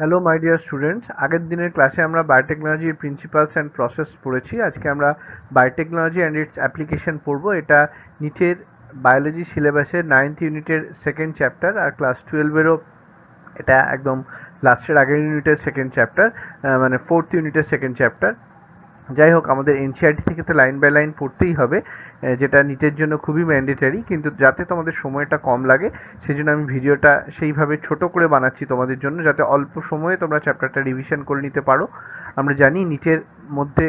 Hello my dear students, আগের দিনের ক্লাসে আমরা বায়োটেকনোলজির প্রিন্সিপালস অ্যান্ড প্রসেস পড়েছি। আজকে আমরা বায়োটেকনোলজি অ্যান্ড ইটস অ্যাপ্লিকেশন পড়বো। এটা নিচের বায়োলজি সিলেবাসের 9th ইউনিটের সেকেন্ড চ্যাপ্টার, আর ক্লাস 12-এরও এটা একদম লাস্টের আগের ইউনিটের সেকেন্ড চ্যাপ্টার, মানে 4th ইউনিটের সেকেন্ড চ্যাপ্টার। যাই হোক, আমাদের এনসিইআরটি থেকে তো লাইন বাই লাইন পড়তেই হবে, যেটা নিটের জন্য খুবই ম্যান্ডেটারি। কিন্তু যাতে তোমাদের সময়টা কম লাগে সেজন্য আমি ভিডিওটা সেইভাবে ছোট করে বানাচ্ছি তোমাদের জন্য, যাতে অল্প সময়ে তোমরা চ্যাপ্টারটা রিভিশন করে নিতে পারো। আমরা জানি নিটের মধ্যে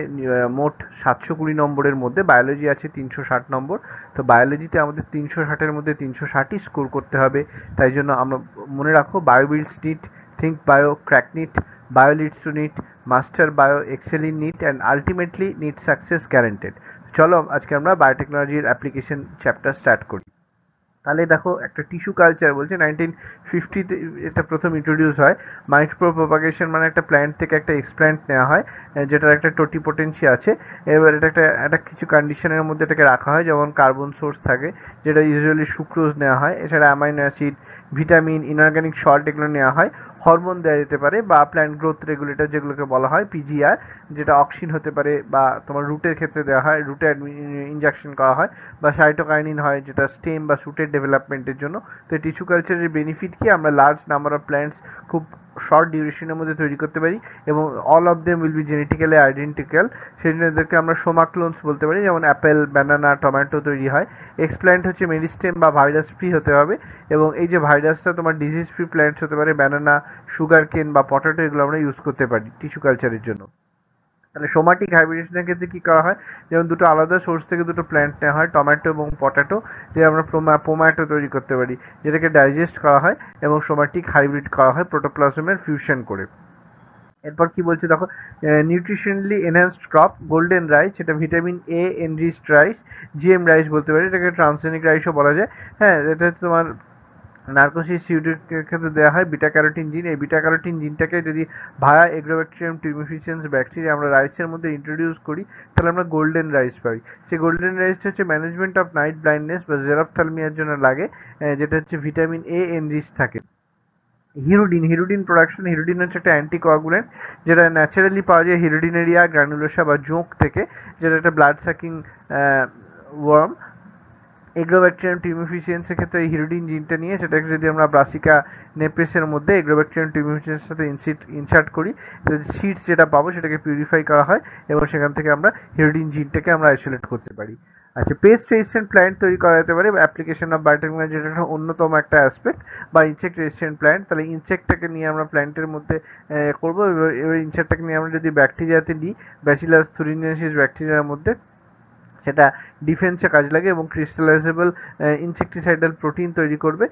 মোট 720 নম্বরের মধ্যে বায়োলজি আছে 360 নম্বর। তো বায়োলজিতে আমাদের 360-এর মধ্যে 360ই স্কোর করতে হবে। তাই জন্য আমরা মনে রাখো, biobuilds NEET, think bio, crack NEET, bio leads to NEET, master bio, excel in NEET and ultimately NEET success guaranteed। চলো আজকে আমরা বায়োটেকনোলজির অ্যাপ্লিকেশন চ্যাপ্টার স্টার্ট করি। তাহলে দেখো, একটা টিস্যু কালচার বলছে 1950-তে এটা প্রথম ইন্ট্রোডিউস হয়। মাইক্রো প্রপাগেশন মানে একটা প্ল্যান্ট থেকে একটা এক্সপ্ল্যান্ট নেওয়া হয়, যেটার একটা টোটিপোটেন্সি আছে। এবার এটা একটা কিছু কন্ডিশনের মধ্যে এটাকে রাখা হয়, যেমন কার্বন সোর্স থাকে, যেটা ইউজুয়ালি সুক্রোজ নেওয়া হয়। এছাড়া amino acid, vitamin, inorganic salt এগুলো নেওয়া হয়। হরমোন দেওয়া যেতে পারে, বা প্ল্যান্ট গ্রোথ রেগুলেটর যেগুলোকে বলা হয় পিজিআর, যেটা অক্সিন হতে পারে, বা তোমার রুটের ক্ষেত্রে দেওয়া হয়, রুটে ইনজেকশন করা হয়, বা সাইটোকাইনিন হয়, যেটা স্টেম বা শুটের ডেভেলপমেন্টের জন্য। তো টিস্যু কালচারের বেনিফিট কি, আমরা লার্জ নাম্বার অফ প্ল্যান্টস খুব শর্ট ডিউরেশনের মধ্যে তৈরি করতে পারি, এবং all of them will be genetically identical. সেই জন্য এদেরকে আমরা সোমা ক্লোনস বলতে পারি, যেমন অ্যাপেল, ব্যানানা, টমেটো তৈরি হয়। এক্সপ্ল্যান্ট হচ্ছে মেরিস্টেম বা ভাইরাস ফ্রি হতে হবে, এবং এই যে ভাইরাসটা তোমার ডিজিজ ফ্রি প্ল্যান্টস হতে পারে, ব্যানানা, সুগার কেন বা পটেটো, এগুলো আমরা ইউজ করতে পারি টিস্যু কালচারের জন্য। তাহলে সোমাটিক হাইব্রিডেশনের ক্ষেত্রে কি করা হয়, যেমন দুটো আলাদা সোর্স থেকে দুটো প্ল্যান্ট নেওয়া হয়, টমেটো এবং পটেটো, যে আমরা পোম্যাটো তৈরি করতে পারি, যেটাকে ডাইজেস্ট করা হয় এবং সোমাটিক হাইব্রিড করা হয় প্রোটোপ্লাজমের ফিউশন করে। এরপর কি বলছে দেখো, nutritionally enhanced crop golden rice, এটা vitamin A enriched rice, GM rice বলতে পারি, এটাকে ট্রান্সজেনিক রাইসও বলা যায়। হ্যাঁ, এটা হচ্ছে তোমার নার্কোসিস সিউডের ক্ষেত্রে দেওয়া হয় বিটা ক্যারোটিন জিন। এই বিটা ক্যারোটিন জিনটাকে যদি ভায়া এগ্রোব্যাকটেরিয়াম টিউমিফিসিয়েন্স ব্যাকটেরিয়া আমরা রাইসের মধ্যে ইন্ট্রোডিউস করি, তাহলে আমরা গোল্ডেন রাইস পাই। সেই গোল্ডেন রাইসটা হচ্ছে ম্যানেজমেন্ট অফ নাইট ব্লাইন্ডনেস বা জেরপ্থ্যালমিয়ার জন্য লাগে, যেটা হচ্ছে ভিটামিন এ এনরিচ থাকে। হিরুডিন প্রোডাকশন, হিরুডিন হচ্ছে একটা অ্যান্টিকোয়াগুলেন্ট, যেটা ন্যাচারালি পাওয়া যায় হিরুডিনেরিয়া গ্রানুলোসা বা জোঁক থেকে, যেটা একটা ব্লাড সাকিং ওয়ার্ম। এগ্রোব্যাকটেরিয়াম টিউমিফিসিয়েন্সের ক্ষেত্রে এই হিরুডিন জিনটা নিয়ে সেটাকে যদি আমরা ব্রাসিকা নেপেসের মধ্যে এগ্রোব্যাকটেরিয়াম টিউমিফিসিয়েন্সের সাথে ইনসার্ট করি, সিডস যেটা পাবো সেটাকে পিউরিফাই করা হয়, এবং সেখান থেকে আমরা হিরুডিন জিনটাকে আমরা আইসোলেট করতে পারি। আচ্ছা, পেস্ট রেজিস্ট্যান্ট প্ল্যান্ট তৈরি করা যেতে পারে, অ্যাপ্লিকেশন অফ বায়োটেকনোলজি, যেটা একটা অন্যতম একটা অ্যাসপেক্ট, বা ইনসেক্ট রেজিস্ট্যান্ট প্ল্যান্ট। তাহলে ইনসেক্টটাকে নিয়ে আমরা প্ল্যান্টের মধ্যে করবো। এবার ইনসেক্টটাকে নিয়ে আমরা যদি ব্যাকটেরিয়াতে নিই, ব্যাসিলাস থুরিনজেন্সিস ব্যাকটেরিয়ার মধ্যে, সেটা ডিফেন্সে কাজ লাগে এবং ক্রিস্টালাইজেবল ইনসেকটিসাইডাল প্রোটিন তৈরি করবে,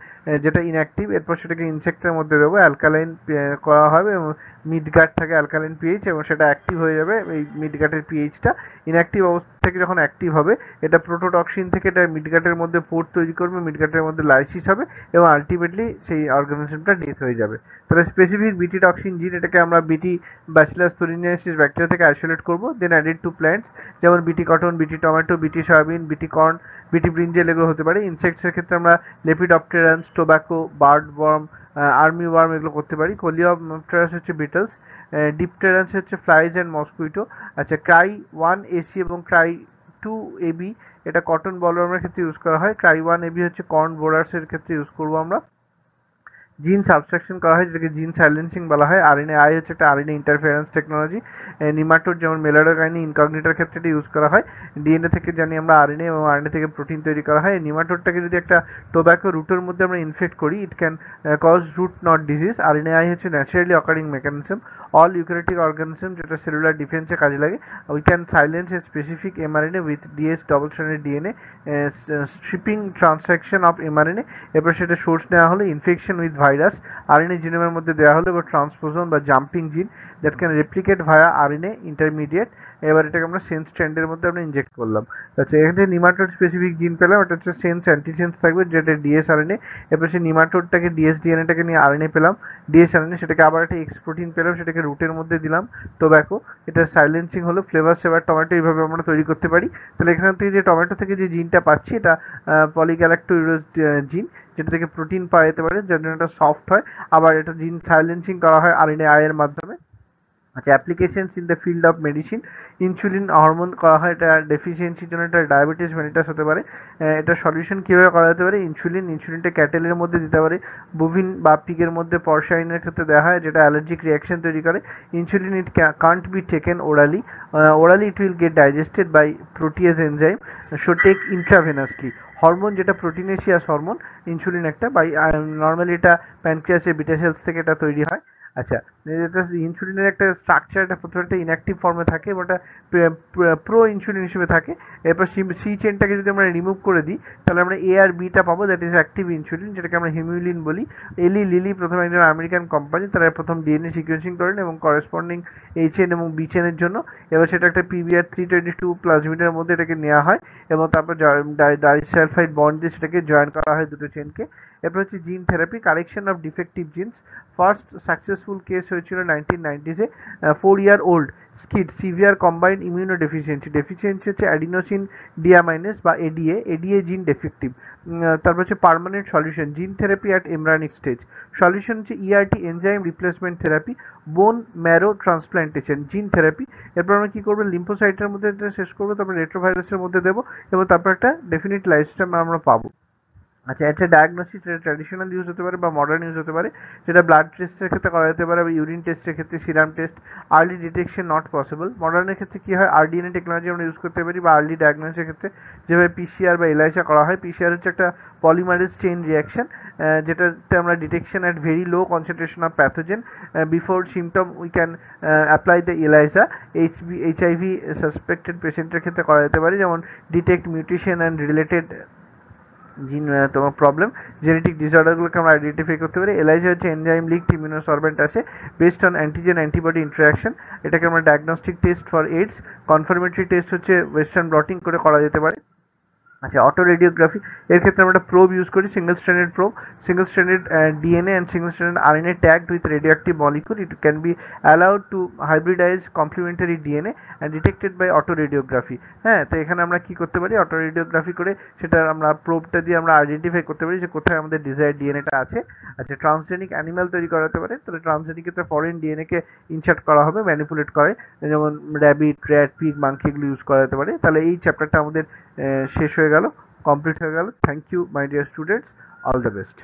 যেটা ইনঅ্যাক্টিভ। এরপর সেটাকে ইনসেক্টের মধ্যে দেবো, অ্যালকালাইন করা হবে, এবং মিডগার্ড থাকে অ্যালকালাইন পিএইচ, এবং সেটা অ্যাক্টিভ হয়ে যাবে। এই মিডগার্ডের পিএইচটা ইনঅ্যাক্টিভ অবস্থা থেকে যখন অ্যাক্টিভ হবে, এটা প্রোটোটক্সিন থেকে এটা মিডগার্ডের মধ্যে পোর্ট তৈরি করবে, মিডগার্ডের মধ্যে লাইসিস হবে, এবং আলটিমেটলি সেই অর্গানিজমটা ডেথ হয়ে যাবে। তাহলে স্পেসিফিক বিটি টক্সিন জিন, এটাকে আমরা বিটি ব্যাসিলাস থুরিনজেন্সিস ব্যাকটেরিয়া থেকে আইসোলেট করবো, দেন অ্যাডেড টু প্ল্যান্টস, যেমন বিটি কটন, বিটি টমেটো, বিটি সয়াবিন, বিটি কর্ন, বিটি ব্রিঞ্জেল, এগুলো হতে পারে। ইনসেক্টসের ক্ষেত্রে আমরা lepidopterans, tobacco, bird worm, army worm, এগুলো করতে পারি। কোলিওপ্টেরাস হচ্ছে বিটলস, ডিপটেরান্স হচ্ছে ফ্লাইজ অ্যান্ড মসকুইটো। আচ্ছা, ক্রাই 1 AC এবং ক্রাই 2 AB, এটা কটন বলওয়ার্মের ক্ষেত্রে ইউজ করা হয়। ক্রাই 1 AB হচ্ছে কর্ন বোরার্সের ক্ষেত্রে ইউজ করবো আমরা। জিন সাবস্ট্রাকশন করা হয়, যেটাকে জিন সাইলেন্সিং বলা হয়। আরএনএ হচ্ছে একটা আরএনএ ইন্টারফারেন্স টেকনোলজি। নিমাটোড যেমন মেলাডোকাইনি ইনকগনিটার ক্ষেত্রে এটা ইউজ করা হয়। ডিএনএ থেকে জানি আমরা আরএনএ, এবং আরএনএ থেকে প্রোটিন তৈরি করা হয়। নিমাটোডটাকে যদি একটা টোব্যাকো রুটের মধ্যে আমরা ইনফেক্ট করি, it can cause root knot disease. RNA হচ্ছে naturally occurring mechanism. All eukaryotic organism, যেটা সেলুলার ডিফেন্সে কাজে লাগে, we can silence a specific mRNA with DS double stranded DNA stripping transfection of mRNA. এরপর সেটা সোর্স নেওয়া হলো ইনফেকশন উইথ ভাইরাস, আরএনএ জিনোমের মধ্যে দেওয়া হলো, এবার ট্রান্সপোজন বা jumping gene that can replicate via RNA intermediate. এবার এটাকে আমরা সেন্স স্ট্র্যান্ডের মধ্যে আমরা ইনজেক্ট করলাম। আচ্ছা, এখান থেকে নিমাটোড স্পেসিফিক জিন পেলাম, এটা হচ্ছে সেন্স অ্যান্টিসেন্স থাকবে, যেটা ডিএস আরএনএ। এরপর সেই নিমাটোডটাকে ডিএস ডিএনএটাকে নিয়ে আরএনএ পেলাম, ডিএস আরএনএ, সেটাকে আবার একটা এক্স প্রোটিন পেলাম, সেটাকে রুটের মধ্যে দিলাম, টোব্যাকো, এটা সাইলেন্সিং হলো। ফ্লেভার সেভার টমেটো, এইভাবে আমরা তৈরি করতে পারি। তাহলে এখান থেকে যে টমেটো থেকে যে জিনটা পাচ্ছি, এটা পলিগ্যালাক্টোইরোজ জিন, যেটা থেকে প্রোটিন পাওয়া যেতে পারে, যার জন্য এটা সফট হয়। আবার এটা জিন সাইলেন্সিং করা হয় RNAi এর মাধ্যমে। আচ্ছা, applications in the field of medicine, insulin hormone করা হয়, এটা ডেফিসিয়েন্সির জন্য, এটা ডায়াবেটিস মেলিটাস হতে পারে। এটা সলিউশন কীভাবে করা যেতে পারে, ইনসুলিনটা ক্যাটেলের মধ্যে দিতে পারে, বুভিন বা পিগের মধ্যে পরশাইনের ক্ষেত্রে দেওয়া হয়, যেটা অ্যালার্জিক রিয়াকশন তৈরি করে। Insulin it can't be taken orally, it will get digested by protease enzyme, so take intravenously. Hormone যেটা প্রোটিনেশিয়াস হরমোন, ইনসুলিন একটা, বাই নর্মালি এটা প্যানক্রিয়াসের বিটা সেলস থেকে এটা তৈরি হয়। আচ্ছা, এটা ইনসুলিনের একটা স্ট্রাকচার, এটা প্রথমে একটা ইনঅ্যাক্টিভ ফর্মে থাকে এবং এটা প্রো ইনসুলিন হিসেবে থাকে। এরপর সি চেনটাকে যদি আমরা রিমুভ করে দিই, তাহলে আমরা এ আর বিটা পাবো, দ্যাট ইজ অ্যাক্টিভ ইনসুলিন, যেটাকে আমরা হিমিউলিন বলি। এলি লিলি প্রথমে একজন আমেরিকান কোম্পানি, তারা প্রথম ডিএনএ সিকোয়েন্সিং করেন এবং করেসপন্ডিং এইচ এন এবং বি চেনের জন্য এবার সেটা একটা পিবিআর 322 প্লাজমিডের মধ্যে এটাকে নেওয়া হয় এবং তারপর ডাইসালফাইড বন্ড দিয়ে সেটাকে জয়েন করা হয় দুটো চেনকে। এরপর হচ্ছে gene therapy, correction of defective genes. First successful case হয়েছিল 1990s-এ। 4-year-old SCID, severe combined immunodeficiency, deficiency হচ্ছে অ্যাডিনোসিন ডিয়ামাইনেস বা এডিএ জিন ডেফেক্টিভ। তারপর হচ্ছে permanent solution, gene therapy at embryonic stage. Solution হচ্ছে ERT enzyme replacement therapy, bone marrow transplantation, gene therapy. এরপর আমরা কী করবো, লিম্ফোসাইটের মধ্যে শেষ করবো, তারপর রেট্রোভাইরাসের মধ্যে দেবো এবং তারপর একটা ডেফিনিট লাইফস্টাইল আমরা পাবো। আচ্ছা, এটা ডায়াগনোসিস, এটা ট্র্যাডিশনাল ইউজ হতে পারে বা মডার্ন ইউজ হতে পারে, যেটা ব্লাড টেস্টের ক্ষেত্রে করা যেতে পারে বা ইউরিন টেস্টের ক্ষেত্রে, serum test. Early detection not possible. মডার্নের ক্ষেত্রে কী হয়, আরডিএনএ টেকনোলজি আমরা ইউজ করতে পারি, বা আর্লি ডায়াগনোসিসের ক্ষেত্রে যেভাবে পিসিআর বা এলাইসা করা হয়। পিসিআর হচ্ছে একটা পলিমারেজ চেইন রিয়াকশন, যেটাতে আমরা detection at very low concentration of pathogen before symptom we can apply the ELISA. HIV suspected পেশেন্টের ক্ষেত্রে করা যেতে পারে, যেমন ডিটেক্ট মিউটেশন অ্যান্ড রিলেটেড জিন তোমার প্রবলেম, জেনেটিক ডিসঅর্ডারগুলোকে আমরা আইডেন্টিফাই করতে পারি। এলাইজা হচ্ছে এনজাইম লিঙ্কড ইমিউনোসরবেন্ট আছে based on antigen antibody interaction, এটাকে আমরা diagnostic test for AIDS. Confirmatory test হচ্ছে ওয়েস্টার্ন ব্লটিং করে করা যেতে পারে। আচ্ছা, অটো রেডিওগ্রাফি, এর ক্ষেত্রে আমরা একটা প্রোব ইউজ করি, single stranded probe, single stranded DNA and single stranded RNA tagged with radioactive molecule. It can be allowed to hybridize complementary DNA and detected by autoradiography. হ্যাঁ, তো এখানে আমরা কি করতে পারি, অটো রেডিওগ্রাফি করে সেটা আমরা প্রোবটা দিয়ে আমরা আইডেন্টিফাই করতে পারি যে কোথায় আমাদের ডিজায়ার ডিএনএটা আছে। আচ্ছা, ট্রান্সজেনিক অ্যানিমাল তৈরি করা যেতে পারে, তাহলে ট্রান্সজেনিক ক্ষেত্রে ফরেন ডিএনএকে ইনসার্ট করা হবে, ম্যানিপুলেট করে, যেমন র্যাবিট, র্যাট, পিগ, মাংকি এগুলো ইউজ করা যেতে পারে। তাহলে এই চ্যাপ্টারটা আমাদের শেষ হয়ে গেল, কমপ্লিট হয়ে গেল। Thank you my dear students, all the best.